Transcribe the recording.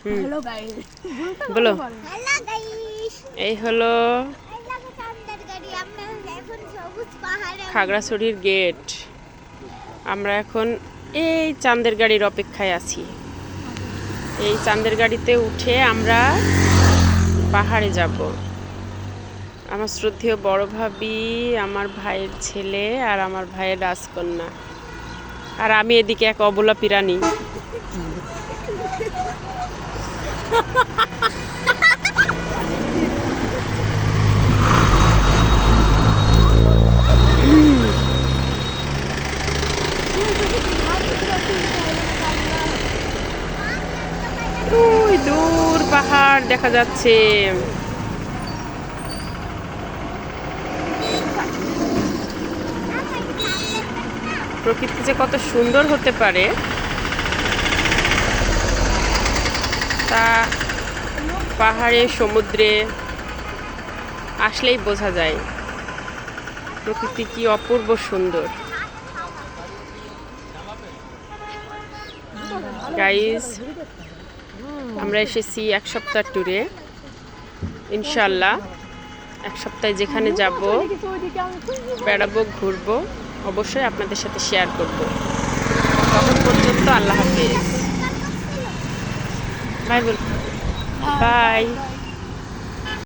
Hello guys, বলো। Hello guys, এই হলো খাগড়াছড়ির গেট। আমরা এখন এই চাঁদের গাড়ির অপেক্ষায় আছি। এই চাঁদের গাড়িতে উঠে আমরা পাহাড়ে যাব। আমার শ্রদ্ধেয় বড় ভাবি, আমার ভাইয়ের ছেলে আর আমার ভাইয়ের রাজকন্যা, আর আমি এদিকে এক অবলা পিরানি। ওই দূর পাহাড় দেখা যাচ্ছে। প্রকৃতি যে কত সুন্দর হতে পারে তা পাহাড়ে সমুদ্রে আসলেই বোঝা যায়। প্রকৃতি কি অপূর্ব সুন্দর। গাইস, আমরা এসেছি এক সপ্তাহ ট্যুরে। ইনশাল্লাহ এক সপ্তাহে যেখানে যাব, বেড়াবো, ঘুরবো, অবশ্যই আপনাদের সাথে শেয়ার করব। তখন পর্যন্ত আল্লাহ হাফেজ, বাই বল, বাই।